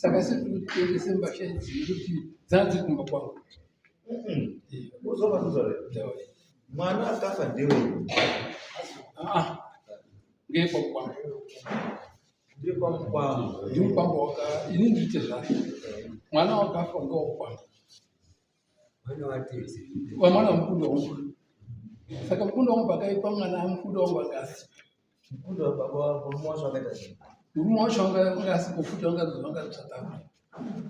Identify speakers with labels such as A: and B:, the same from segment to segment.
A: Saka situtengese mbasha idzi kuti dzadziguma kwangu.
B: Mwana akafa ndewe.
A: Ngepo kwangu.
B: Ndipo kwangu.
A: Ndimupambo waka ini ndite zvake. Mwana wakafa ngo kwangu. Mwana mukuru wangu. Saka mukuru wangu pakaipa mwana mukuru wangu akasi.
B: Mukuru wa baba wako mmoja akaita nini?
A: Mmoja ngasi kufuta ngazonga tsatama.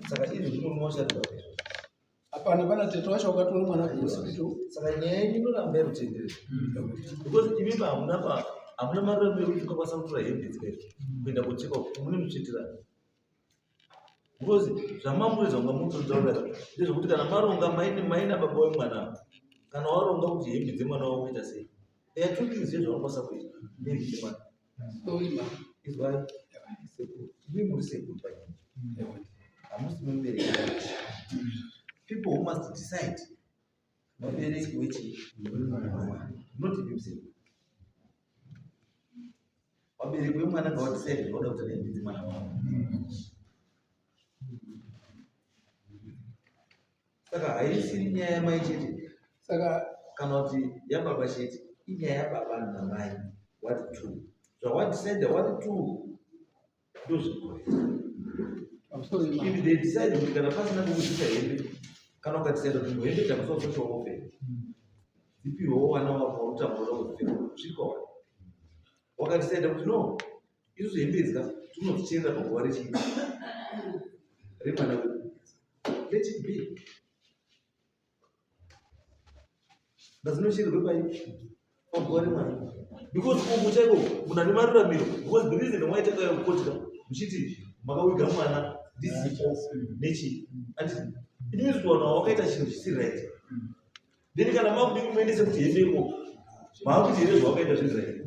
B: Saka ili mmoja ndio.
A: Hapana bana teto wacho wakati uri mwana kuhospital.
B: Saka nyeni ndola mbele tendere. Because imba amuna mara mbele kuti kwa sababu ya hembe dzeke. Kuenda kucheka kumuni muchitira. Because zvamambo zvanga muntu ndola. Ndizvo kuti kana maronga maina baba wemwana. Kana waronga kuti hembe dzemwana wako kuita sei. Yatukizwe zvaunokwanisa kuita. Ndiri mwana.
A: Stoima.
B: Is why we must say goodbye. I must remember people who must decide. Not very which not himself. Wabereki wemwana God said God of the name is mwana wao. Saka haisi nyaya ya mai chete. Saka kana kuti ya baba chete, inyaya ya baba na mai. What two? So what said the what two? Those correct.
A: I'm sorry.
B: If they decide to get a person who is a cannot consider the way they are so social. If you want to know about the she called. What I said, no, you say this, do not change up what it is. Let it be. Does not see the goodbye of what because unanimarira miro because the reason why take a coach muchiti makawiga mwana this nechi and it means to know wakaita chinhu chisi right then kana makuti kuendese kuti hemeko makuti ire zvawakaita zvisi right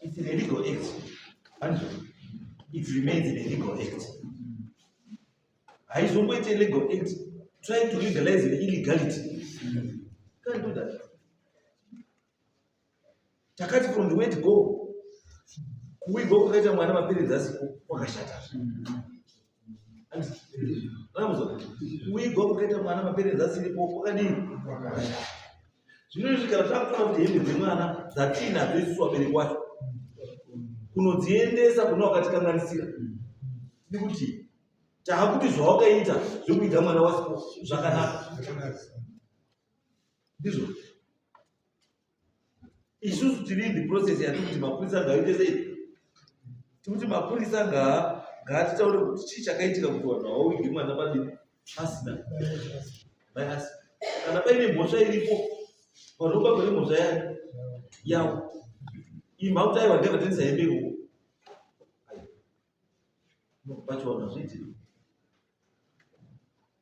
B: it's an illegal act and it remains an illegal act haizongoita illegal act trying to legalize the illegality. Can't do that. Takati from the way to go. We go to mwana mapiri zasi wakashata. And we go to mwana mapiri zasi wakadini. Zvinoizvikana takufana kuti hembe dzemwana dzatina dzoiswa wabereki wacho. Kunodziendesa kuna wakatikanganisira. Ndikuti takuti zvawakaita zvokuita mwana wako zvakanaka. Ndizvo. Isusu tiri the process yatikuti mapurisa ngaite sei. Tikuti mapurisa ngaatitaure kuti chii chakaitika kuti vanhu vawige mwana padini pasina. Bayasi. Kana paine mhosva iripo, paropa pane mhosva yawo. Imba kuti aiwa ndakatenesa hembe ikoko. Pachiwanhu hazviitiki.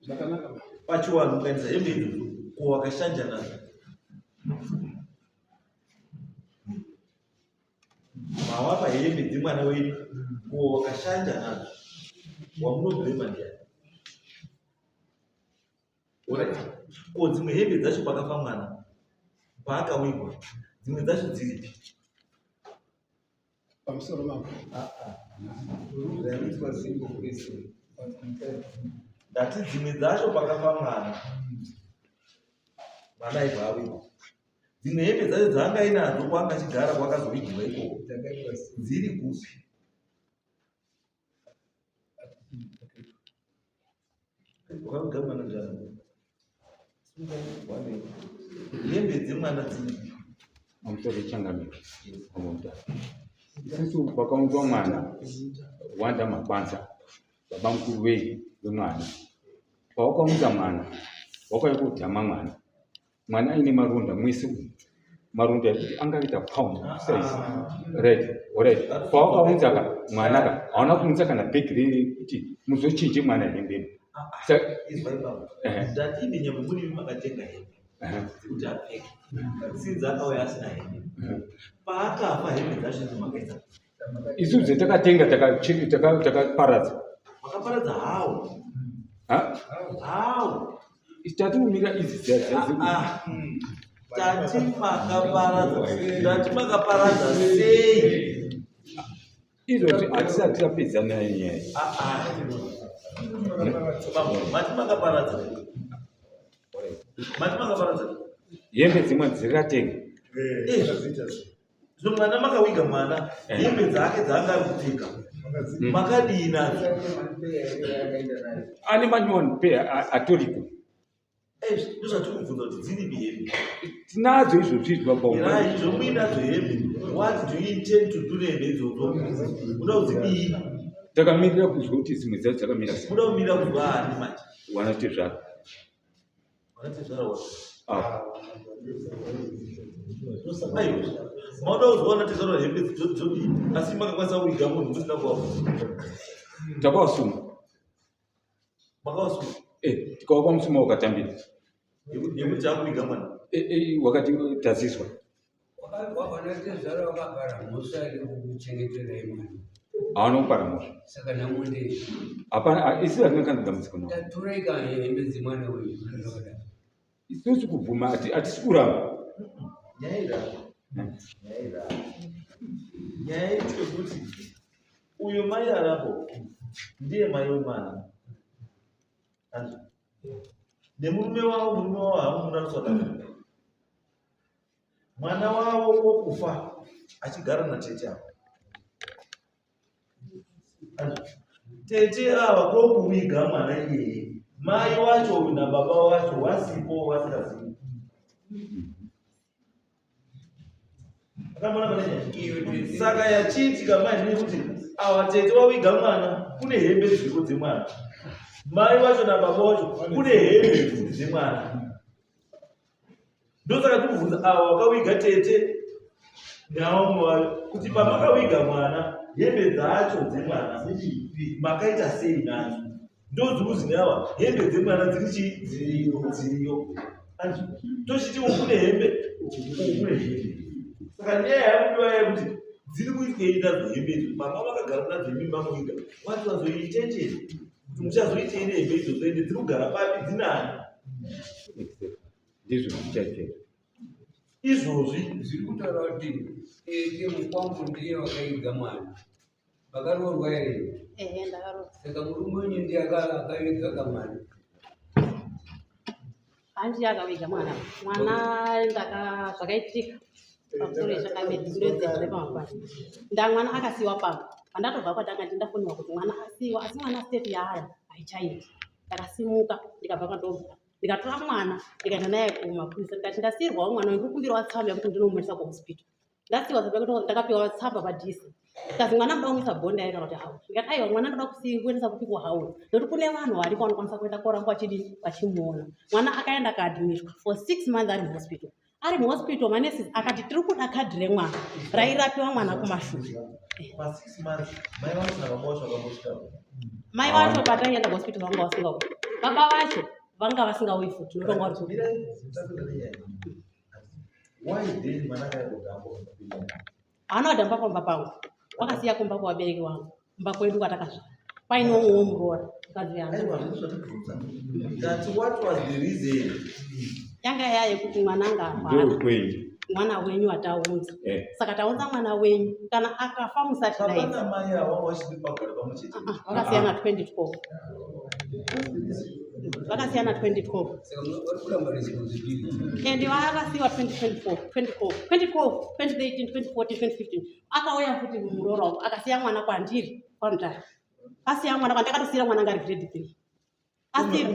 A: Zvakanaka.
B: Pachiwanhu ukaendesa hembe idzodzo kuwakashanja nadzo. Mawapa hembe dzemwana wedu kuwakashanja nadzo. Wamunobhema ndiani? Alright. Ko dzimwe hembe dzacho pakafa mwana paakawigwa. Dzimwe dzacho dziripi?
A: Pamusoro mangu.
B: Ndati dzimwe dzacho pakafa mwana aibva awigwa. Dzimwe hembe dzacho dzaanga ainadzo kwanga achigara kwakazowigirwa ikoko dziri kupi? Wakawiga mwana njani? Hembe dzemwana dziripi?
C: Amutori changamiro amuta. Isusu pakaungwa mwana wanda mabasa baba mkuru wemwana. Pawakaunza mwana wakauya kudhama mwana aine marunda mwisi marunda ekuti angaita pound size red alright. Pawakaunza mwana hauna kumutsa kana bhegi kuti muzochinje mwana hembe.
B: Ndati ine nyama muni makatenga hembe kuti apfeke sinzi akauya asina hembe paakafa hembe dzacho dzimakaita
C: isusu takatenga takaparadza.
B: Makaparadza hawo
C: tatimumira idzi
B: tati makaparadza sei?
C: izvozvi hatisati tapedzana nenyaya hembe dzimwe dzirikatenga
B: mwana makawiga mwana hembe dzake dzaanga ari kupfeka makadii nadzo
C: ane manual pay atoriko
B: ndozvatikubvunza kuti dziripi hembe
C: tinadzo izvozvizwa
B: izvo muinadzo hembe. What do you intend to do nehembe idzodzo? Uda kudzidii?
C: takamirira kuzwa kuti dzimwe dzadzo dzakamira sei.
B: Uda kumira kuzwa ani manje?
C: Wanatezvara
B: mauda kuzwa wanatezvara hembe dzodii asi makakwanisa kuiga munhu musina kuvafunza.
C: takawasuma
B: Makawasuma
C: tikawapa musuma wakatambira
B: yekuti akuiga mwana
C: wakati taziswa
D: Wanatezvara wakagara mhosva iri kuchengetera imwana.
C: hawana kupara mhosva
D: Saka namunde
C: hapana isi hatinakanda dambudziko nao
D: taturika hembe dzemwana wedu.
C: isusu kubvuma hatisi kuramba
B: nyaya yekuti uyo mai arapo ndiye mai wemwana nemurume wavo hamumunanisoda mwana wavo wokufa achigara natete avo tete ava kokuviga mwana iyeye mai wacho nababa wacho wasipo vasingazivi. Saka yachiitika mai nekuti ava tete waviga mwana kune hembe dziko dzemwana, mai wacho nababa wacho kune hembe dzemwana. Ndosaka tikubvunza ava wakaviga tete navamwe vayo kuti pamakaviga mwana hembe dzacho dzemwana makaita sei nadzo? Ndodzikuzi ava hembe dzemwana dziriyo tochiti ukune hembe ukune hembe. Saka nyaya yakudiwa yekuti dziri kuitei nadzo hembe idzi mama vakagara nadzo mimba muiga wati vazoitendei kuti muchazoitei nehembe idzodzo ende dziri kugara papi dzinani
C: ndizvo zvichaiteka
B: izvozvi
D: Zviri kutaura kuti eke mukwangu ndiye wakaiga mwana. Vakaroorwa here?
E: Ndakaroorwa.
D: Saka murume wenyu ndiye akaviga kamwana.
E: Handi akaviga mwana. Mwana zvakaitika. Pamusoro zvakabetsera pamapani. Mwana akasiyiwa pamba. Pandakabva kwatanga ndafunirwa kuti mwana asiyiwa asi mwana state yaaya haichaiti. Ndakasimuka ndikabva kwandobva. Ndikatora mwana ndikaenda naye kumapurisa ndikati ndasiyirwawo mwana ndikukumbirawo tsamba yekuti ndinomuendesa kuhospital. Ndasiyiwa kuti ndakapiwa tsamba padhisi. Ndikazi mwana ndoda kumisa bhonda yake kuti hawo. Ndikati aiwa mwana ndoda kuendesa kuti kuhawo. Nokuti kune vanhu varipo vanokwanisa kuenda koramba vachimuona. Mwana akaenda akaadhimitwa for 6 months ari muhospital. Ari muhospital manesi akati tiri kuda kadhi remwana rairapiwa mwana kumashure.
B: pa 6 months mai vacho nababa vacho vakambosvika.
E: Mai vacho pataenda kuhospital vanga vasingauyi. Baba vacho vanga vasingauyi futi.
B: Why then mwana akaenda
E: Haana kudhamba pamba pangu. Vakasiya kumba kuvabereki vangu. Kumba kwedu kwatakazvara. Painowo muroora.
B: That what was the reason?
E: Yanga yaye kuti mwana anga
C: ndo
E: afana.
C: kwenyu
E: Mwana wenyu ataunza. Saka taunza mwana wenyu kana akafa musati dai.
B: Hapana mai ava wachiri pagara pamuchete.
E: Vakasiyana 2012. Vakasiyana 2012.
D: Saka vari kuramba responsibility.
E: Ende vakasiyiwa 2024, 2013, 2014, 2015. Akauya futi muroora akasiya mwana kwandiri kwamutare. Asiya mwana kwandakatosiyira mwana ngari grade 3. Asi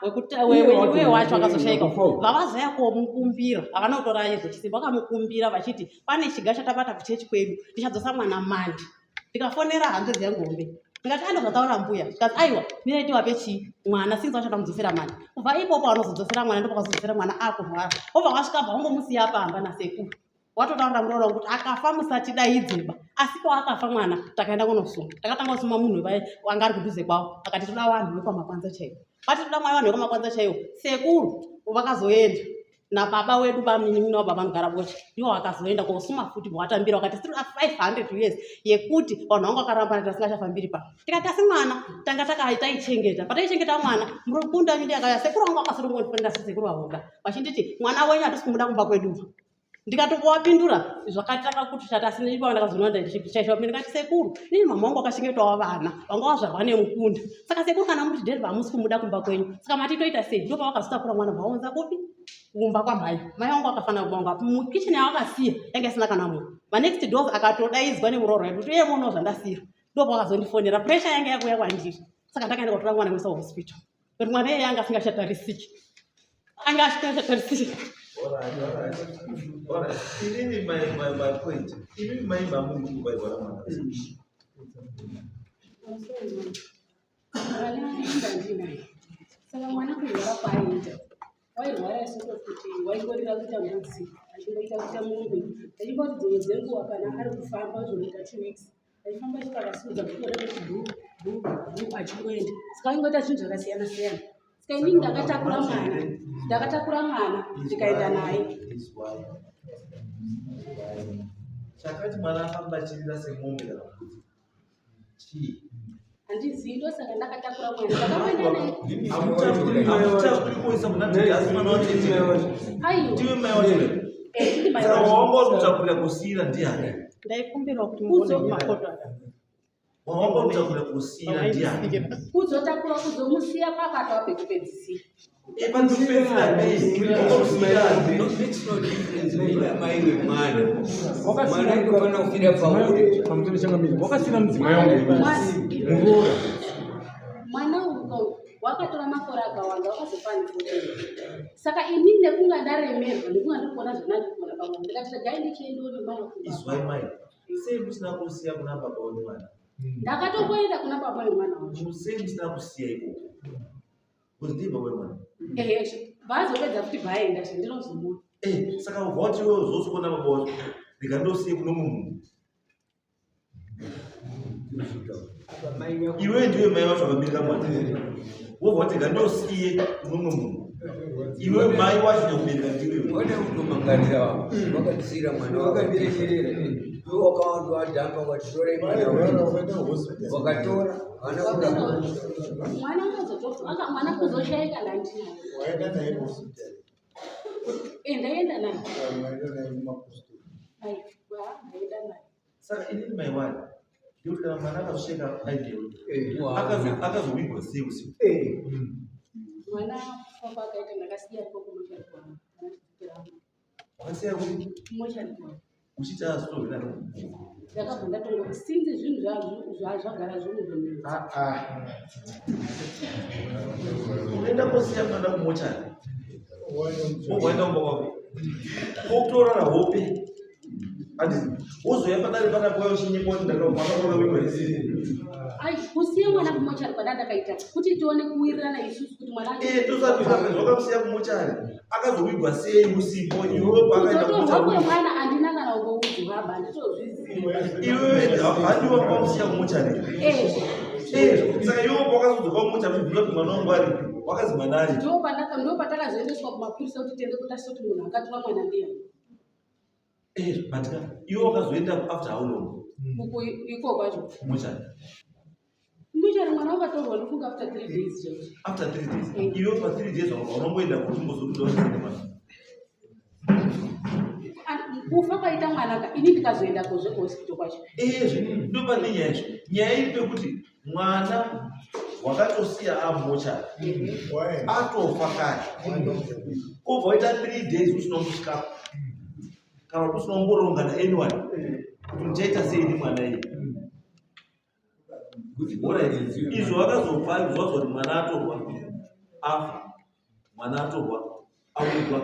E: wekuti wewe wacho akazoshaika. Vavazoya komukumbira. Havana kutora yezo chisimba vakamukumbira vachiti pane chiga chatabata kuchechi kwedu. Ndichadzosa mwana mandi. Ndikafonera hanzve dzengombe. Ndikati andozvataura mbuya. Ndikati aiwa miraitiwa pechi mwana sinzi vachatamudzosera mwana. Kubva ipopo vanozodzosera mwana ndopakazodzosera mwana akurwara. Obva vasvika vangomusiya pamba nasekuru. Watotaura muroora kuti akafa musati daidzeba. Asi paakafa mwana takaenda kunosunga. Takatanga kusuma munhu wanga ari kudhuze kwawo. Akati toda vanhu vekwamakwanza chaiwo. Pati toda mwana vanhu vekwamakwanza chaiwo. Sekuru vakazoenda nababa wedu bamini wababa vanogara boche. Ivo vakazoenda kosuma futi watambira wakati tiri 500 years yekuti vanhu vanga vakaramba tasingachafambiri pa. Tikati asi mwana tanga takaichengeta. Pataichengeta mwana murukunda mindi akaya sekuru vanga vakasoro ngofanira sekuru avoga. Vachinditi mwana wenyu hatisi kumuda kumba kwedu. ndikatopindura zvakataka kuti chatasine ipa ndakazononda chaizva mimi ndikati sekuru ini mama wangu akashengetawo vana vanga wazvarwa nemukunda saka sekuru kana muti Delva hamusi kumuda kumba kwenyu saka matitoita sei ndipo pavakazotapura mwana vaonza kupi kumba kwamai mai wangu akafanira kubanga mukicheni yavakasiya yanga isina kana munhu manext doors akatodaidzwa nemurooro wedu kuti iye muno zvandasira ndipo pakazondifonera pressure yanga yakuya kwandiri saka ndakaenda kotora mwana musa hospital kuti mwana iye anga asingachatarisiki anga asingachatarisiki.
B: All right. Ini my point. Ini my mamu ni by wala mana.
E: Saka mwana kunyora paita wairwara soko kuti waingorira kuita mudzi achimboita kuita munhu achimboti dzimwe dzenguva kana ari kufamba zvoita 2 weeks aifamba chipakasudza kutora kuti bhu achingoenda saka waingoita zvinhu zvakasiyana siyana saka inini ndakatakura mwana ndikaenda naye
B: Chakati mwana afamba achirira semombe kana kuti chii
E: handizivi ndosaka ndakatakura mwana ndakaenda naye
B: amutakuri kuisa muna dhasi mwana wacho ndiwe mai wacho
E: tindi mai
B: saka
E: wacho
B: wawamba kutakurira kusiyira ndiani
E: ndaikumbirwa kuti muone mafoto aka
B: wawamba kutakurira kusiyira ndiani
E: kuzotakura kuzomusiya pakati pekupedzisira
B: epandopedzisira nei
D: It's no difference bila mai wemwana. Mwana ndofana kufira pauri.
C: Pamutoro changamira. Wakasina mudzimai wangu. Murora.
E: mwana wakatora makore akawanda wakazopane foto saka inini nekunga ndaremerwa nekunga ndikuona zvandandikuona pamwe ndikati regai ndichiendawo nemwana
B: izwai mai sei musina kusiya kuna baba wemwana
E: ndakatokoenda kuna baba wemwana wacho
B: sei musina kusiya ikoko kuti ndii baba wemwana
E: vaazopedza kuti vaenda zvendinozomuona
B: saka vauti iwe uzosikuona baba wacho ndikandosiye kuno munhu iwe ndiwe mai wacho akabereka mwana wobva kuti ndikandosiye kuno munhu iwe mai wacho nekubereka ndiwe
D: Wone unomangarira wakatisira mwana wakatekerera iwe wakawanda wadhamba wakatora mwana wakatora
E: mwana kuzoshaika landinayo
F: waenda naye hospital
E: ndaenda naye ndaenda naye
B: saka inini mai wani ndikuti kana mwana akazoshaika aidewe akazowigwa sei usiku
E: mwana papa akaita ndakasiya ko kumochari kwangu
B: wakasiya kuti
E: kumochari kwangu
B: uchiti azotovira
E: ndakabva ndatongo sinzi zvinhu zvagara zvinhu
B: unoenda kosiya mwana kumochari wobvaenda kumba kwako kokutorara hope ati wozoya padare panapoya uchinyepa kuti ndakaakona wigwa
E: kusiya mwana kumochari kwadandakaita kuti tione kuwirirana isusu kuti mwana
B: tosatizvapedza wakamusiya kumochari akazowigwa sei usipo iwe pakaenda
E: mwana handina kana ngoudzi baba handitozviziva
B: iwewe handiwa kwamusiya kumochari saka iwe pakazodzoka kumochari uchibvira kuti mwana wangu ari wakazi mwana ari
E: ndo patakazoendeswa kumapurisa kuti tiende kutarisa kuti munhu akatora mwana ndiya
B: batika iwe wakazoenda after how long
E: iko kwacho
B: kumochari
E: kumochari mwana wakatorwa ndofunga after 3 days chete
B: after 3 days iwe pa 3 days unongoenda kuti ungozokudaoende mwana
E: kufa kwaita mwana ini ndikazoenda kuzvehospital kwacho
B: ndopane nyaya yacho nyaya iri pekuti mwana wakatosiya amochari atofa kare obva waita 3 days usina kusvikapo kana kuti usina kumborongana anyone kuti muchaita sei nemwana iyi izvo vakazobva zvazva kuti mwana atorwa afa mwana atorwa awigwa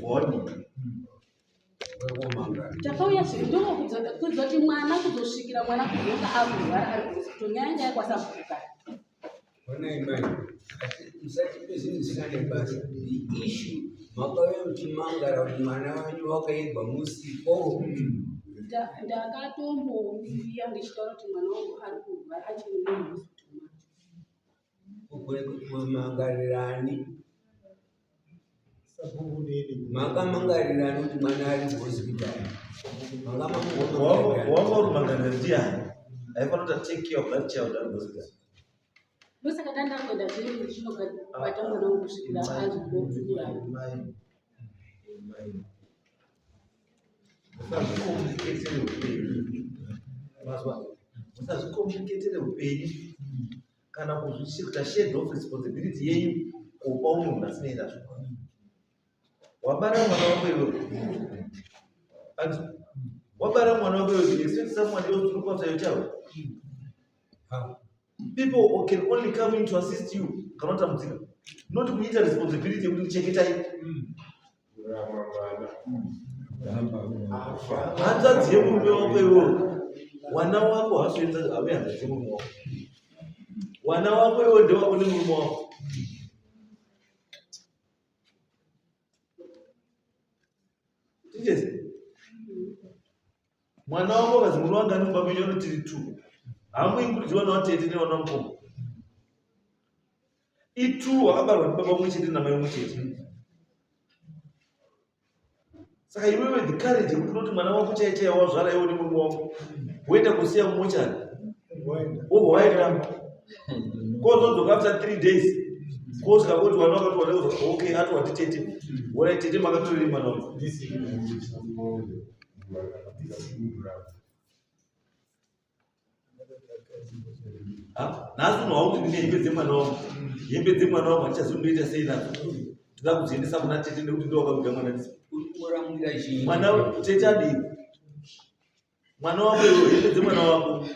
B: vhoni
E: takauya kuzoti mwana kuzosvikira mwana kuzonga akurwara ari kuhospital nyaya yanga yakwasabuka
D: Onai musati zvinhu zvisina nebasa issue makauya muchimangara kuti mwana wanyu wakaigwa musipo
E: ndakatombouya ndichitaura kuti mwana wangu ari kurwara achiri muhospital
D: kugone kuti mamangarirani makamangarirani kuti mwana ari kuhospitali
B: wanga uri mangarira ndiani aifanota take care of that child ari kuhospital
E: ndosaka dandakwenda zviri zvinobata mwana wangu kusvikira azvibopfuura
B: musazvicomplicated upenyu kana kuzvishirika shade of responsibility yenyu kupa umwe munhu asinoita zvo. Wabara mwana wako iwewe, wabara mwana wako iwewe, expect someone else to look after your child. People can only come in to assist you, cannot amdzika. Not kuita responsibility yekuti cheketai. Hanzadzi yemurume wako iwewe, wana wako hasoenza ave hanzadzi yemurume wako. Wana wako iwewe ndewako nemurume wako. Mwana wako kazi munhu wanga numba menyono tiri 2. Hamuingurudziwa nawatete newana mukoma. I2 wakabarwa nibaba mumwe chete namai mumwe chete. Saka iwewe the courage yekuti unoti mwana wako chaiye wazvara iwe nemurume wako woenda kusiya mumochari waenda kozodzoka after 3 days kozvika kuti mwana wakati okay ati wati tete wona tete makatoreri mwana wako. Nhasi unhauti ndine hembe dzemwana wangu, hembe dzemwana wangu handichazondoita sei nadzo, ndoda kudziendesa kuna tete nekuti ndo wakaviga mwana ndisi. Mwana tete adii, mwana wako iwe, hembe dzemwana wako.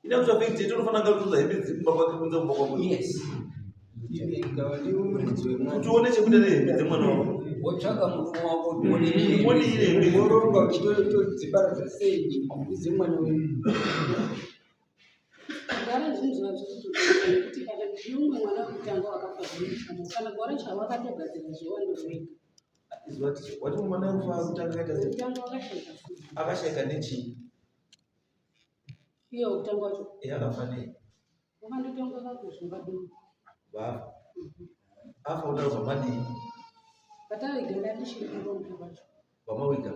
B: Ina kuti wapei tete unofanira kutoza hembe dzemumba kwake kunze kumba kwako. Kuti uone chekuita nehembe dzemwana wako.
D: Wotsvaka murume wako tuone
B: ile hembe
D: woronga uchitodziparadza sei dzemwana wenyu.
E: Gara zvinhu zvinozokuti kana zvimwe mwana kutanga wakafa kana gore chawakatogadzira zvewandowega.
B: Wati mwana ufa kutanga kaita sei?
E: Kutanga wakasheka.
B: Akasheka nechii?
E: Iyo kutanga wacho.
B: Akafa nei?
E: Wakandotanga kakuzvimbadini.
B: Baba. Afa udarwa madini.
E: Patavigara ndishirikiro mtu wacho.
B: Pamawiga.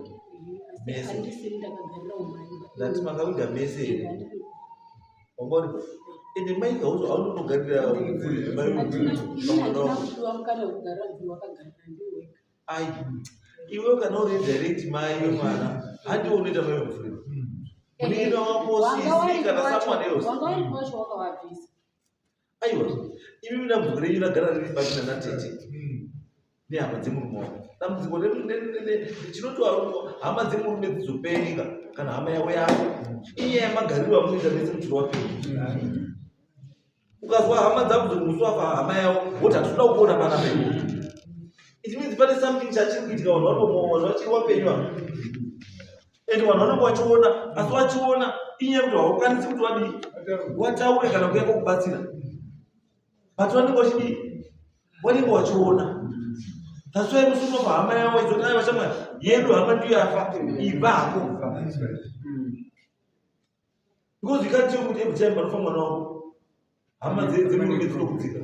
B: Mese.
E: Handisiri ndakagarira umai.
B: Ndati makawiga mese here. Wambori. Ende maika uzo aunogarira mvuri mai
E: ndinokudiwa mukana kugara mvuri wakagarira ndiwe.
B: Ai. Iwe kana uri direct mai wemwana, handi unoita mai mvuri. Munina wako sisi kana someone else.
E: Wanga uri kwacho wakawabvisa.
B: Aiwa. Ivi ndamvuri yenyu nagara riri bachina natete. Nehama dzemurume wako. Dambudziko chinoti hama dzemurume dzizopenga kana hama yavo yako inyaya yemagariro amunoita mese muchiri wapenyu. Ukazwa hama dzavo dzomuswafa hama yavo woti hatinoda kuona pana penyu. It means pane something chachiri kuitika vanhu vachiri wapenyu apa. Ende vanhu vanenge vachiona asi vachiona inyaya yekuti haukwanisi kuti vadii wataure kana kuya kokubatsira. But vanenge vachidii vanenge vachiona. That's why musuno pa hama yao izotaya vachama yedu hama ndiyo yafa ibako. Because you can't tell me every time panofa mwana wako hama dzemurume dzinokudzika.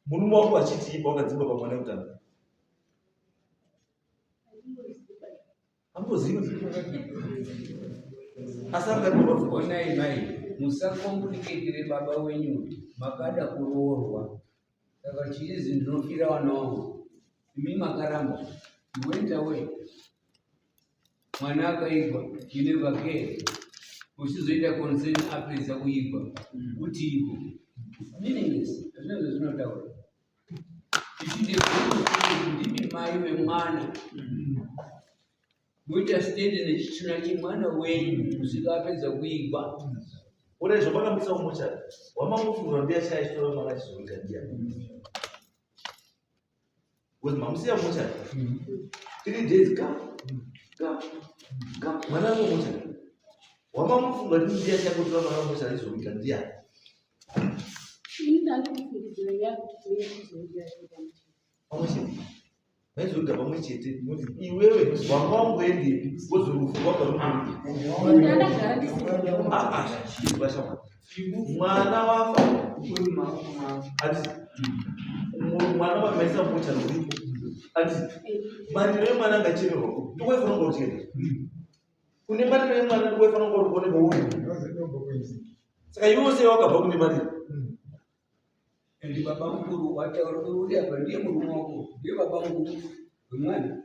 B: Murume wako achiti ipa wakadzimba pamwana wekutanga. Hambozivi. Asanga ndipo
D: onai mai musakomplicate baba wenyu makada kuroorwa. Saka chizi ndinofira wana wangu imi makaramba you went away mwana akaigwa you never care uchizoita concern apedza kuigwa kuti iko meaningless zvinenge zvinotaura ndimi mai vemwana muita stende nechichuna chemwana wenyu kusvika apedza kuigwa.
B: Ore zvavakambisa umuchari wamamufura ndiachaitora mwana achizoita ndiani. With mamusiya muchari 3 days mwana wako muchari wamamufunga kuti ndiachakotora mwana muchari achizoita ndiani. Pamwechete maizoita pamwechete iwewe wanga wangoendepi wozorufurwa parumuri. Mwana wafa ati mwana wamaisa muchari uripo ati mariro yemwana ngachererwa ndikoifana kunga uchenda kune mariro yemwana ndikoifana kunga urikuoneka uri. Saka iwe sei wakabva kune mariro.
D: Ndi baba mukuru wataura kuti apa ndiye murume wako ndiye baba mukuru wemwana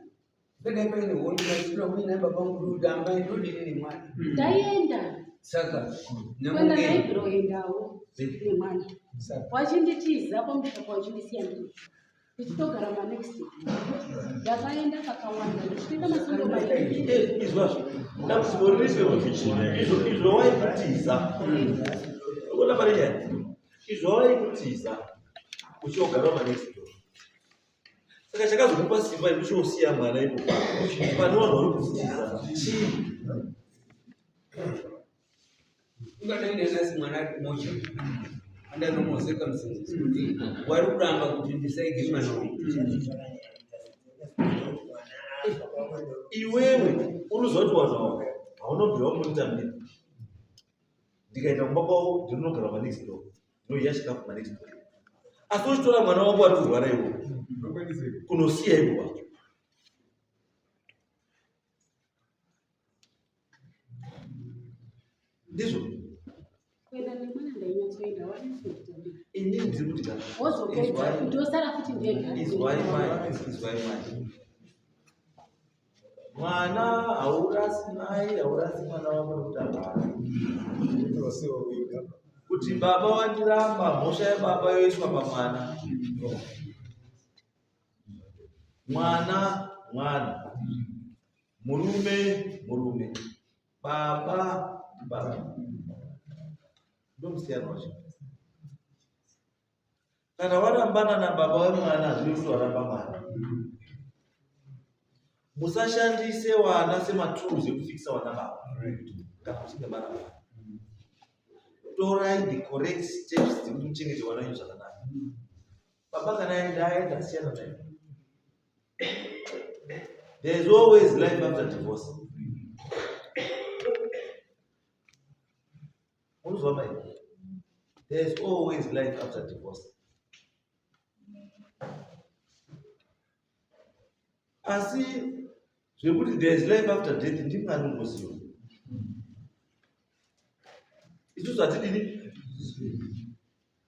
D: Pene pene wonja silo mwina baba wangu damba ndodi nini mwana.
E: Ndaenda.
D: Saka.
E: Kwenda naibro endawo. Ni mwana. Wachinditiza hapo mtu kwa wachindisia ndio. Tichitogara ma next. Yakaenda kakawanda. Tichita masomo mali.
B: Izwa. Ndakusiboriswe wakichina. Izwa waikutiza. Ukona marenya. Izwa waikutiza. Uchogara ma next. Saka chakazokupa simba ikuchosiya mwana ipo. Pano vanhu vari kuzitiza. Chii?
D: Ungadai nasi mwana moja. Anda nomozeka msingi. Wari kuramba kuti ndisaige mwana wangu.
B: Iwewe unozoti wanhu haunobviwa munitambira. Ndikaenda kumba kwavo ndinogara ma next door. Ndinoiya chikafu ma next door. Asi uchitora mwana wako ari kurwara iwo. Kunosiya ipo wacho. Ndizvo.
E: Kwenda nemwana ndainyatsoenda warisokutabira.
B: Inini ndiri kuti kana.
E: Wozopedza ndosara kuti ndega.
B: Izwai mai. Mwana haurasi mai, haurasi mwana wako kutambara. Kuti baba wandiramba, mhosva yababa yoiswa pamwana. Mwana. Murume. Baba. Ndomusiyana wacho. Kana warambana nababa wemwana hazviri kuti waramba mwana. Musashandise wana sematools ekufikisa wana baba. Kana muchinge maramba. Torai the correct steps dzekuti muchengete wana wenyu zvakanaka. Baba kana aenda siyana naye. There is always life after divorce. There is always life after divorce. Asi zvekuti there is life after death ndimwari unoziva. Isusu hatidini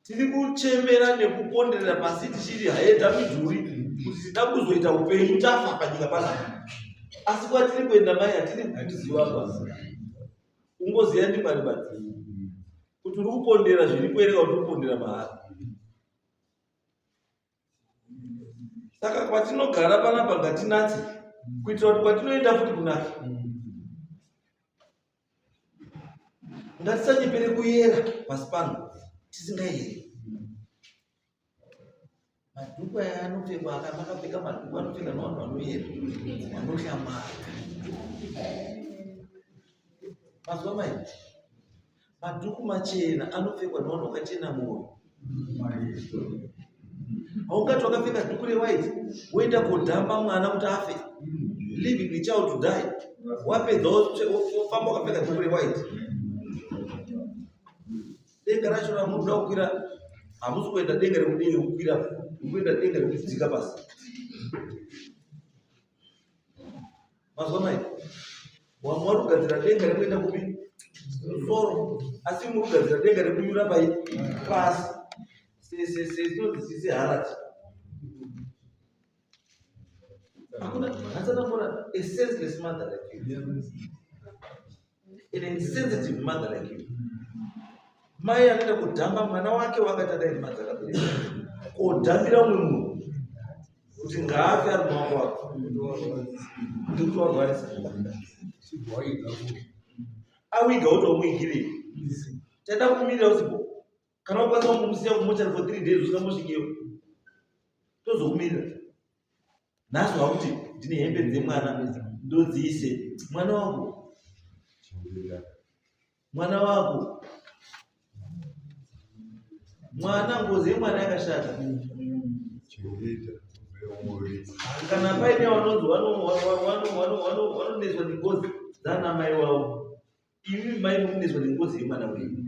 B: tiri kuchemera nekuponderera pasi tichiri haenda midhuri kuti tida kuzoita upenyu tafa panyika panapa. Asi kwatiri kuenda mai hatiri kuziva basi. Ungoziva ndimwari basi. Kuti uri kupondera zviri kuereka kuti kupondera mahara. Saka kwatinogara panapa ngatinatse kuitira kuti kwatinoenda futi kunaka. Ngatisanyepere kuyera pasi pano tisingayeri. Madhuku aya anopfekwa akanakapfeka madhuku anopfeka navanhu vanoyera vanohlamara. Mazwa mai. Madhuku machena anopfekwa navanhu vakachena mwoyo. Haungati wakapfeka dhuku rewhite woenda kodhamba mwana kuti afe. Leaving the child to die. Wapedza wofamba wakapfeka dhuku rewhite. Denga racho ramunoda kukwira hamusi kuenda denga rekudenga kukwira kuenda denga rekudzika pasi. Mazwa mai. Wamwe vari kugadzira denga rekuenda kupi soro asi muri kugadzira denga rekunyura pasi. Sisi harati. Hasana mbona a senseless mother like you. An insensitive mother like you. Mai anaenda kudhamba mwana wake wakataka imadza kabereka. Kodhambira umwe munhu kuti ngaafe ari mwangu wako. Ndikuti warwarisa. Awiga kuti wamuigirei. Taida kumirira usipo. Kana wakwanisa kumusiya kumochari for 3 days usingamosvikeyo. Tozokumirira. Nhasi wakuti ndine hembe dzemwana ndodziise. Mwana wako. Mwana ngozi yemwana yakashata. Kana paine vanonzi vanoneswa nengozi dzana mai wavo. Imi mai mukuneswa nengozi yemwana wenyu.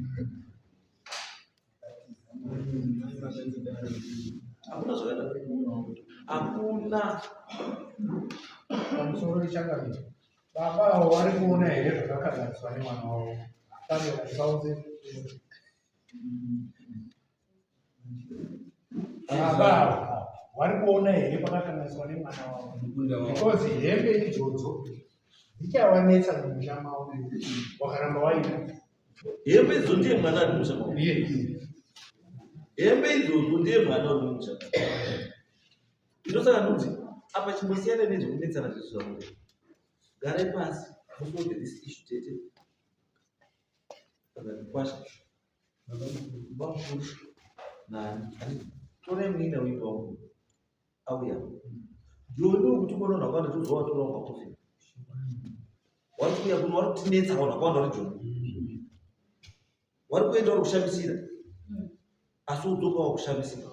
B: Hakuna zvakadaro. Hakuna.
F: Pamusoro richakadini. Baba vari kuona here zvakagariswa nemwana wavo. Baba wari kuona here pakakanganiswa nemwana wavo? Because hembe idzodzo dzichavanetsa mumusha mavo, wakaramba waita
B: hembe idzo ndiye mwana ari mumusha mavo. Hembe idzodzo ndiye mwana uri mumusha mavo. Ndosaka ndoti apa chimbosiyana nezvekunetsana zvesu zvamuri. Garai pasi musolve this issue tete. Kwasha bamupusha nani torai munina wimba wangu auya ndiwondiwo kuti unoona kwanda tozowa torawo makofi wari kuuya kuno wari kutinetsa kaona kwanda uri joni wari kuenda uri kushamisira asi udzoka wa kushamisira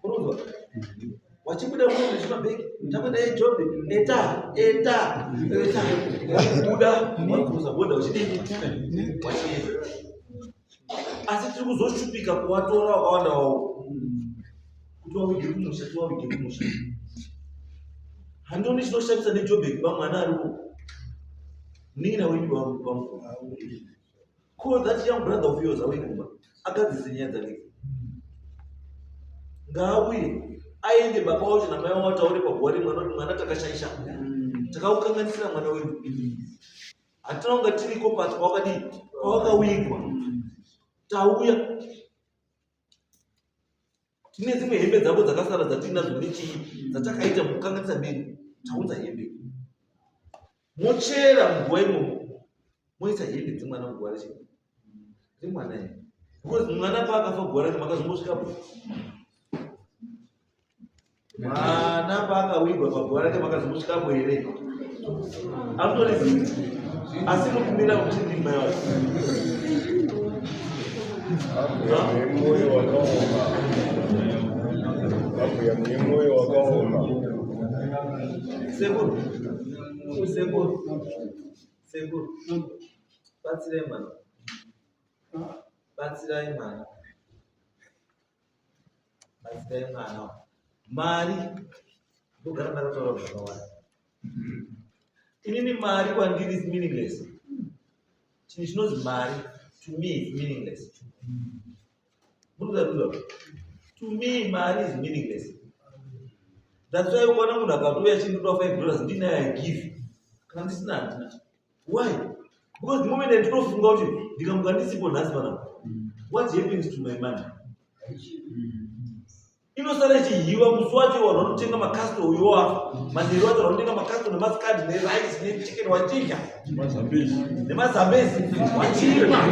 B: unonzwa wachibuda muno zvimabheki takwenda eJobe eta buda wakuza boda uchidini wachienda asi tiri kuzoshupika kuwatora wakawanda wawo kuti wawige kumusha handioni chinoshamisa neJobe pamwana aripo nina wenyu wamuko call that young brother of yours away kumba akadzise nyaya dzake ngauye aende baba wacho namai wavo vataure pagwari mwana takashaisha takaukanganisira mwana wedu hatina kunga tiriko pasi pawakawigwa tauya tine dzimwe hembe dzako dzakasara dzatinadzo nechii dzatakaita mukukanganisa mberi taunza hembe mochera munguva imomo moisa hembe dzimwana munguva rechi rimwana here because mwana paakafa guva rake makazombosvikapo mwana paakawigwa paguva rake makazombosvikapo here amutorizivi asi nokumira kuti ndima yacho sekuru batsirai mwana batsirai mwana mari ndogara ndakataura zvakawanda inini mari kwandiri is meaningless chinhu chinonzi mari to me is meaningless to me mari is meaningless. That's why ukaona munhu akatouya chindotoa $5 ndinaye give kana ndisina handina. Why? Because the moment ndinofunga kuti ndikamuka ndisipo nhasi panapa what happens to my money? Inosara ichihiwa musi wacho wanhu vanotenga makasto uyo wafa manheru wacho vanotenga makasto nemasikadi nerice nechicken wachidya nemazambezi wachirya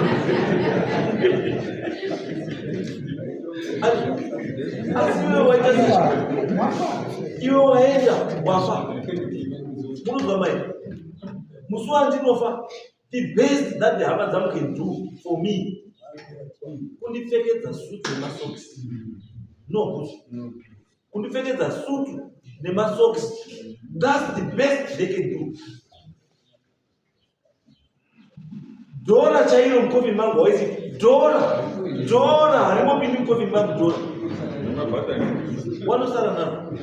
B: asi iwe waenda wafa munozwa mai musi wandinofa the best that the hama dzangu can do for me kundipfekedza sutu nemasokisi no kundipfekedza sutu nemasokisi that's the best they can do. Dora chairo mkofi mangu hawezi dora harimo pindi mkofi mangu dora wanosara naro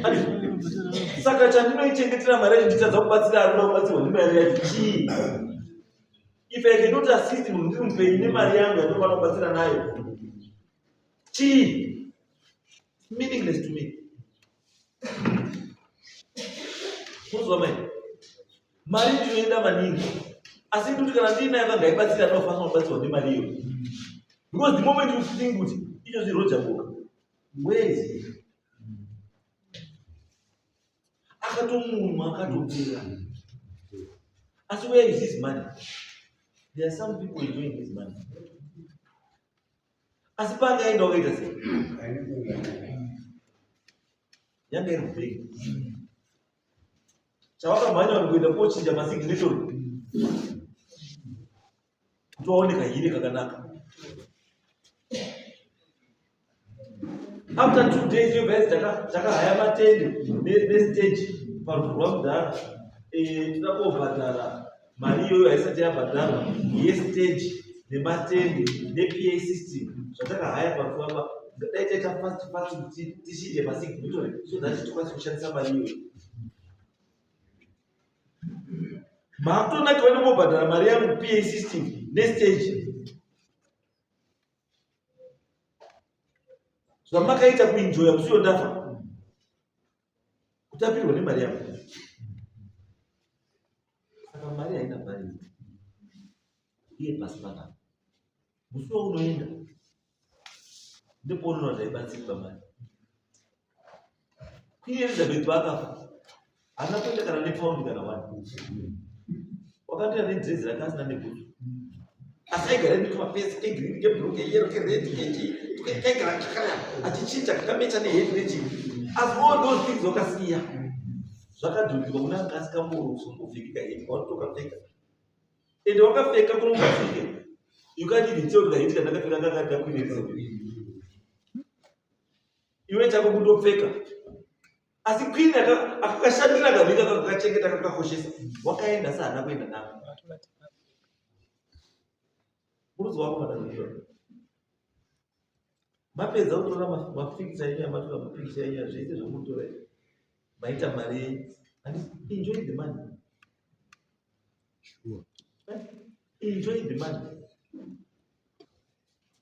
B: adi saka chandinoichengetera mari yacho ndichadza kubatsira aruna kubatsirwa nemari yacho chii if I cannot assist munhu ndiri mupenyu nemari yangu yandinofana kubatsira nayo chii meaningless to me. Kuzwa mai mari ndinoenda maningi asi kuti kana ndinayo kangaibatsira anofanira kubatsirwa nemari iyo because the moment you think kuti icho zvinhu zvaboka where is he akatomumwa akatopera asi where is his money? There are some people enjoying his money asi paakaenda wakaita sei yanga iri kubheki chavakamhanya vari kuenda kochinja masignatori kuti waoneka hiri kakanaka. After 2 days yobvesi takahaya matende nestage parunhu rwamudhara tida kobhadhara mari iyoyo haisati yabhadharwa yestage nematende nepa system zvatakahaya parufamba dai taita fast kuti tishinje masignatori so that tikwanise kushandisa mari iyoyo. Makutonaka vanomobhadhara mari yangu PA system nestage. Zvamakaita kuenjoya kusiyo ndafa. Kutapirwa nemari yako. Saka mari haina bhari. Iye pasi panapa. Musi waunoenda ndipo unoona zvaibatsirwa mari. Queen Elizabeth vakafa. Haana kuenda kana nepaundi kana wani. Wakatoenda nedrezi rakasina nebhutsu. Asi aigara netumapesi kegirini kebhuruu keyero keredhi kechi. Kaigara kakaya achichinja kakamecha nehedi nechii. Asi all those things wakasiya. Zvakadhurikwa kuna anga asingambovikika hedi kwautokapfeka. Ende wakapfeka kunongafike. You can't even tell the hedi kandakapfeka kakadya Queen Elizabeth. Iwe chako kundopfeka. Asi Queen akakashandira kavika kakachengeta kakakoshesa. Wakaenda saa haana kuenda nako. Murudzo wako madazviro. Mapedza kutora mafikisa yenyu amatora mafikisa yenyu zvese zvomutora. Maita mari. And enjoy the money. Sure. Enjoy the money.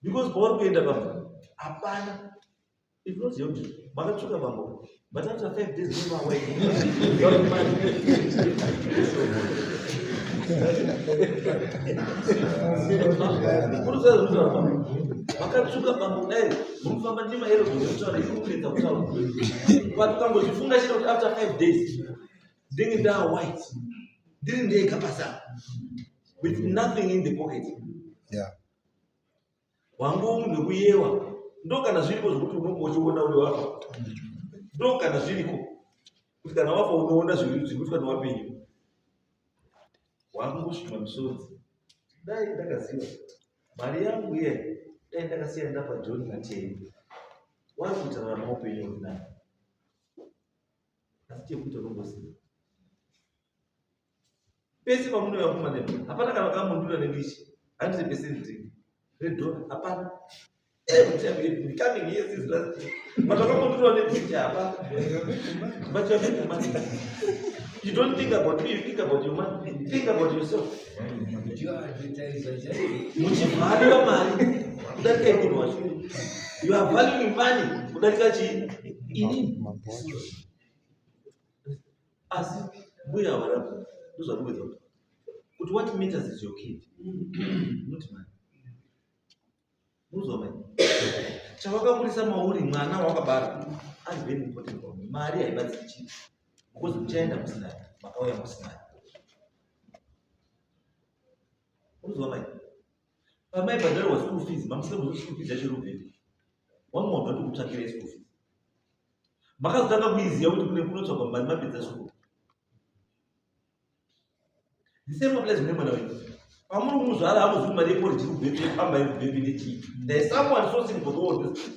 B: Because pauri kuenda pamwe. Hapana. It was your job. Makachuka bambo. But after 5 days, never away. Your money. Makachuka bambo. Mufamba ndima hero kuzvitora ikukuita kutaura. But kambozifunga chiro kuti after 5 days, ndingi ndaa white. Ndiri ndega pasa. With nothing in the pocket.
G: Yeah.
B: Wangu ndikuyewa. Ndo kana zviriko zvokuti unongochiona uri wafa. Ndo kana zviriko kuti kana wafa unoona zviri kana wapenyu. Wangu kusvika misodzi. Dai ndakaziva mari yangu iye dai ndakasiya ndapa John Nateni. Wari kuita naupenyu huri. Asi chekuita unongosiya. Pese pamunouya kumanema hapana kana kamundura nendishi. Handisi pese ndiri. $100 hapana. Becoming yes is last. But you don't think about me, you think about your man, think about yourself. You are valuing money. As we are, those are with us. But what matters is your kid, not money. Muzome. Chavakamurisa mauri mwana wakabara. As very important for me. Mari haibatsiri. Because uchaenda musina, makauya musina. Muzome. Pamai badala wa school fees, mamusina kuzo school fees yachiro baby. One more not kutsvakira school fees. Makazotanga kuiziya kuti kune kunotsvakwa mari mapedza school. The same applies with mwana wenyu. There is someone sourcing for all this.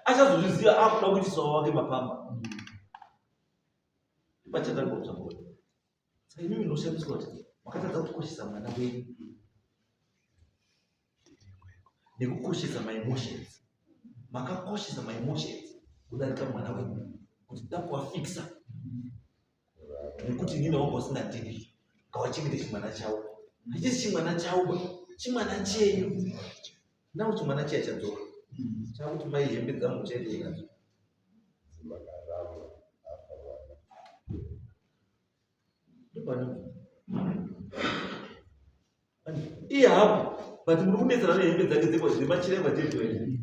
B: Acha zuzizia akuda kuti sawa wake mapamba. Pachaka kwa msangoni. Sasa mimi noshabiswa kuti makatadza kukoshesa mwana wenyu. Nekukoshesa my emotions. Makakoshesa my emotions kudarika mwana wenyu. Kuti takuafixa. Nekuti nina wangu sina dini. Kawachimide chimwana chawo. Hachisi chimwana chawo, chimwana chenyu. Nawo chimwana chiya chadzoka. Chakuti mai hembe dzangu chete nadzo. Iye hapo, but muri kunetsana nehembe dzake dzemachiremba chete.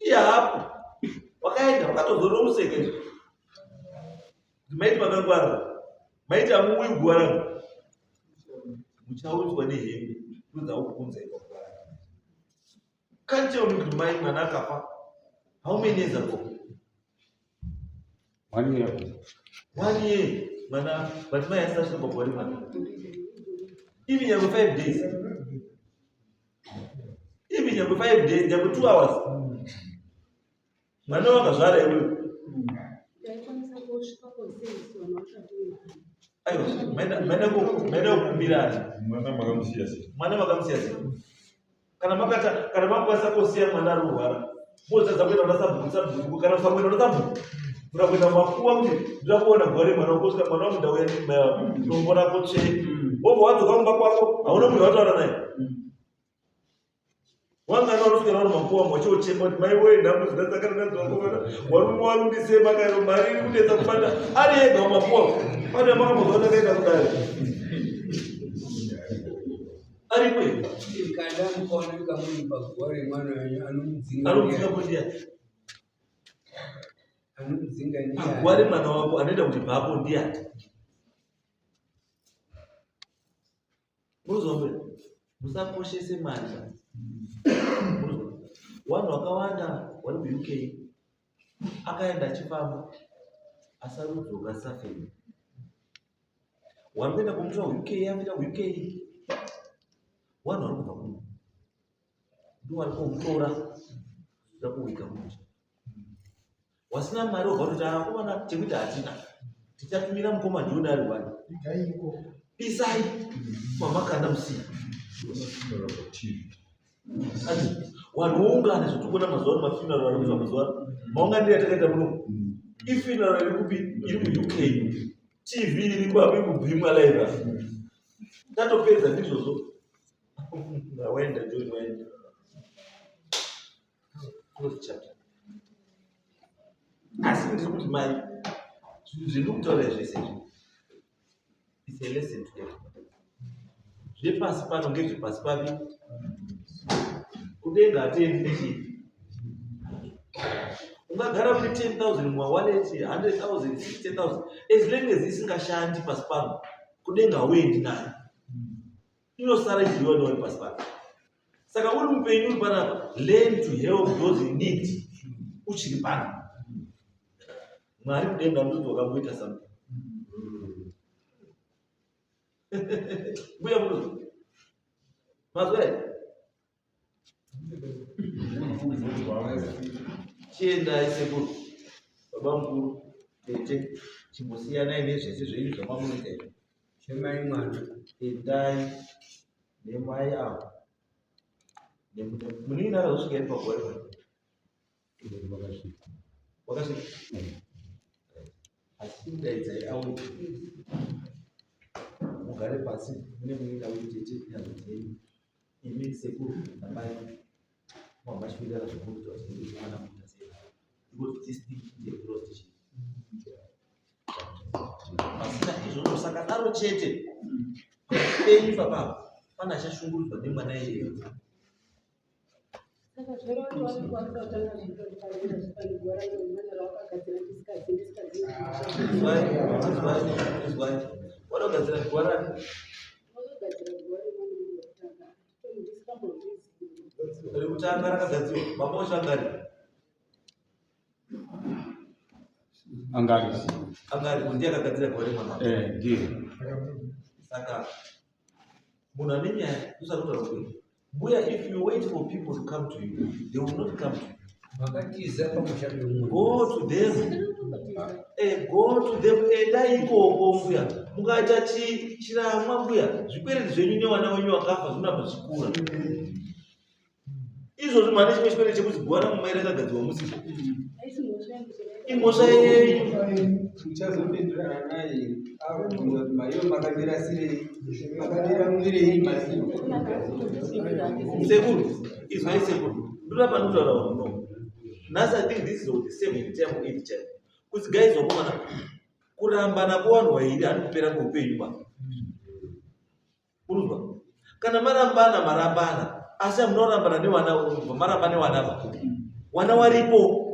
B: Iye hapo, wakaenda wakatozorora museke. Maiti makangwara, maiti amuwi gwara. Muchaudzwa nehembe ndodzavo kukunza ikakugara. Can't tell me kuti mai mwana akafa. How many years ago?
C: 1 year.
B: 1 year. Mwana, but my ancestors were born mwana. Even you have 5 days. Even you have 5 days, you have 2 hours. Mwana wakazvara iwe. Ayo, maenda kukumbirana. Mwana makamusiyasi. Kana makwanisa kusiya mwana arwara. Mozadza kuenda unasabhuku kana usakuenda unasabhuku. Unakuenda makuwa kuti ndakuona gore mwana wakosvika mwana wamudauya nombo rako tsve. wobva wadzoka kumba kwako hauna munhu wataura naye. Wangana unoswera vari makuwa mwachochema kuti mai woye nhambo zvinatsakananadzivakovana warume warundisema kairo mari iri kudetsa kubanda ari ega mumakuwa pane makambozaona kaenda kudare aripo
D: Kada mukaoneka muri pazuva remwana wenyu
B: anodzinga kundiya
D: anodzinga
B: paguva remwana wako anoita kuti bvapo ndiyani muzombe musakoshese mari. Vanhu vakawanda vari kuUK akaenda achifamba asarudzoka safeni. Wamboenda kumusha UK yamboenda UK vanhu vari kubva kuno ndo vari kumutora kuda kuwika musha. Wasina mari wobva kuti akomana chekuti hatina tichatumira mukoma John ari wani isai mamakanda musika vanhu voungana zvotokona mazuva mafuneral ari kuita mazuva maunganiro atakaita muno ifuneral iri kupi iri kuUK TV iri kuapo iri kubhimwa live tatopedza ndizvozvo waenda John waenda close chapter. Asi ndiri kuti mai zviri kutaura zvese it's a lesson to them. Zvepasi pano ngezvepasi papi kudenga hatendi nechii. Ungagara une 10,000 mumawallet 100,000 60,000 as long as isingashandi pasi pano kudenga hauendi nayo inosara ichiriwa uri pasi pano. Saka uri mupenyu uri panapa learn to help those in need uchiri pano. Mwari kudenga ndoti wakamboita something. Mbuya muno mazwe chienda isekuru baba mukuru tete chimbosiyanai nezvese zvenyu zvamamunoita
D: chemai mwana
B: endai nemai avo munini akazosvika iri pagore wakasvika asi kudaidzai awe mugare pasi mune munini awitete nyazozei imi sekuru namai mambachipindana zvokuita kuti ana muita sei because this thing is a prostitution. Pasina izvozvo saka daro chete penyu papa pana achashungurudzwa nemwana iyeye.
E: Saka zvero vanhu vari kuvatanga zvitotanga zvipangigora nomwana rawakagadzira
B: Izwai wakagadzira gwara rekutanga rakagadzirwa baba washangari angari kuti akagadzira gwara mwana
C: ndiye
B: saka munhu ane nyaya usati kutaura kuti mbuya if you wait for people to come to you they will not come to you.
D: vakatiza pamushando mumwe
B: Go to them. Go to them. Enda ikoko mbuya mukaita chiramwa mbuya zvikwereti zvenyu nevana wenyu vakafa zvinobva zvikura izvozvo mane chimwe chikwereti chekuti gwara mumaira akagadzirwa musika imhosva yenyu
G: uchazopindurana naye avobvunza kuti maiyo makamirasirei makamiramwirei
B: sekuru izwai sekuru ndoda panotaura uno nhasi I think this is the same time in child kuti guys wakomana kurambana kwanhu wairi ari kupera kweupenyu pa unuzwa kana marambana asi munorambana nevana maramba nevana pa wana waripo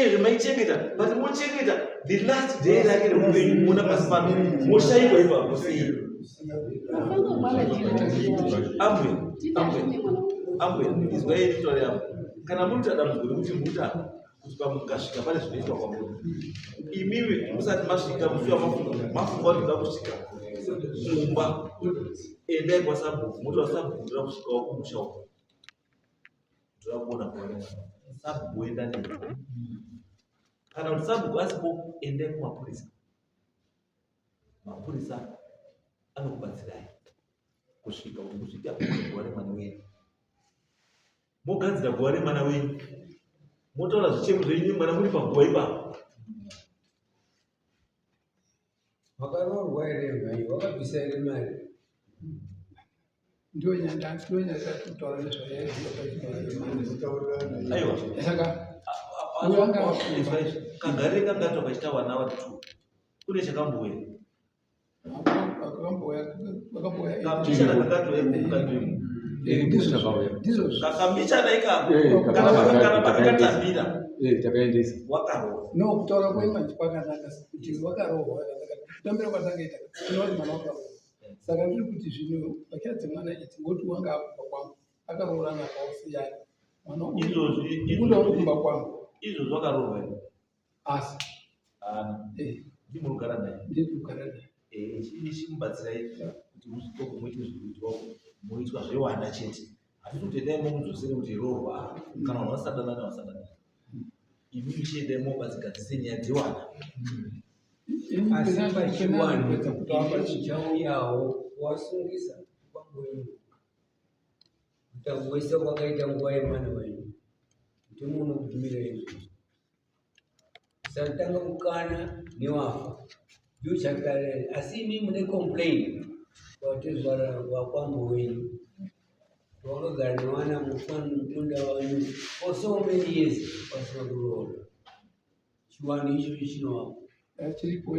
B: zvimaichengeta but mochengeta the last day rake reupenyu muona pasi pano moshayikwa ipapo sei ambuya izwai story yavo kana muri tadambudzwa rekuti muta kuti pamukasvika pane zvinoitwa kwamuri imiwe musati masvika mushuwa mafunga kuti da kusvika sumba endai kwasabhuku motora sabhuku ndoda kusvikawo kumusha uko ndoda kuona kwaona sabhuku oenda nei kana kuti sabhuku asipo endai kumapurisa mapurisa anokubatsirai kusvika kuti musvika gware mwana wenyu mogadzira gware mwana wenyu motaura zvichemo zvenyu mwana muri paguva ipapo
D: Wakaroorwa ere mhai, wakabvisa ere mari?
A: Ndio nyanda kutaura nezvayaizwa
B: Aiwa.
A: saka
B: Kagare kangato kachita vana vatatu. Kune chakambouya.
A: vakamboya
B: Kambichana kangato ekukatweni. Kakambichana ikako. Kakatambira.
C: Takaendesa.
B: Wakarohwa.
A: no kutaura kwemanje kwakanaka kuti vakarohwa kutambira kwatangaita tinoti mwana wakarohwa saka ndiri kuti zvino vakadzi mwana iti ngoti wanga akumba kwangu akaroora nakaosiyana mwana kunda uri kumba kwangu
B: Izvo zvakarohwa.
A: asi
B: Ndimurugara naye.
A: ndikugara naye
B: Chimubatsirai kuti musitoko muite zvikuitwa muitwa zvewanda chete. Hatisi kuti endai momudzosere kuti rohwa kana vanhu vasadanana vasadanana. Imi muchiendai mobatsigadzise nyaya dzewanda.
D: Asi pachiwani chichauyawo wasungisa kwamweni kutangwesa kwakaita nguva yemwana wenyu kuti munogumira izvo usatanga kukana newafa ndio chakare asi imi mune complain watezvara wakwambo wenyu wakagara newana mufunda wanyu for so many years pasina kuroora chiwani icho chinowapo
A: chiripo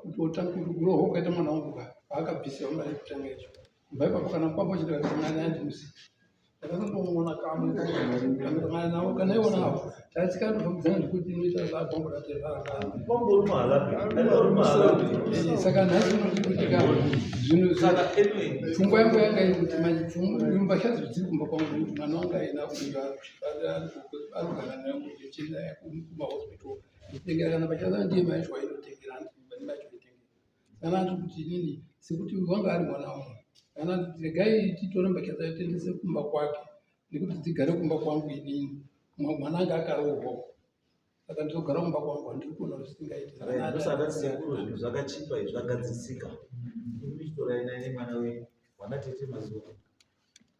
A: kutotanga kurohwa ukaita mwana wangu paakabvisiwa mari kutanga icho kubva ipapo kana kwambo chitikaana andimusi ndakatondomuona kamwe kana nawo kana iwo nawo tatikandofambidzana ndikuti inoita
B: Kwambori mahala.
A: saka nhasi unotikutika zvinhu pfungwa yangu yanga iri kuti manje nyumba chadzo dziri kumba kwangu kuti mwana wanga aina arugara nayo kuti chienda kumahospital nditengera kana pachasa ndiye maizvo wainotengera ndimachoitengera kana andi kuti inini sekuti wanga ari mwana wangu kana nditi regai titoramba chasaitendese kumba kwake nekuti dzigare kumba kwangu inini mwana anga akarohwa saka ndizogara kumba kwangu handiri kuona kuti singaiti
B: Ndosaka sekuru zvinhu zvakachipa izvi zvagadzisika. Imi chitorai naye nemwana wenyu. Wana tete mazuva.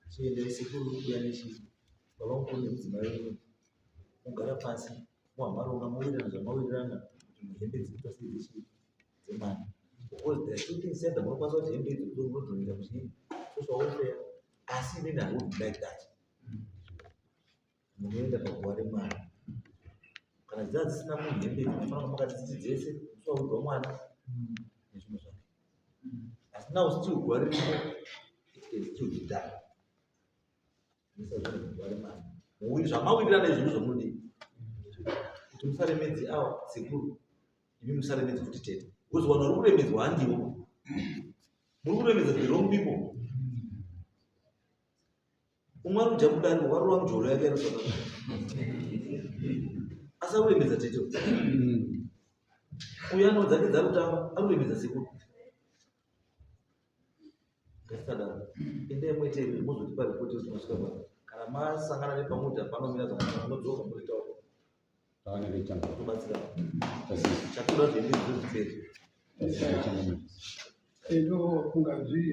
B: Chiendai sekuru kubuya nechii. Baba mukuru nemudzimai wenyu. Mugara pasi. Muhamaronga mowirirana zvamawirirana kuti muhembe dzinoitwa sei dzemwana. Because there are two things that munokwanisa kuti hembe idzi kudonoita kuti social welfare. Asi inini I wouldn't like that. Munoenda paguva remwana. Kana dzaa dzisina munhu hembe idzi munofanira makadziti dzese musaudzwa mwana nezvimwe zvake. Asi now still guva riripo it still be done. Musazvina guva remwana. Zvamawirirana izvozvo zvomunodii. Kuti musaremedzi awa sekuru. Imi musaremedzi futi tete. Because vanhu vari kuremedzwa handiwo. Muri kuremedza the wrong people. Umwe ari kujabudani warova mujoro yake yanosaka. Asi ari kuremedza tete. Uyo ano dzake dzari kutamba ari kuremedza sekuru. Ngasadaro. Endai muite muzotipa ripoti zvinosvika pano. Kana masangana nepamudha panomira zvakanaka munodzoka muritaura. Tobatsira. Chatoda zvembe zvozvipere.
A: ndo kunga zviri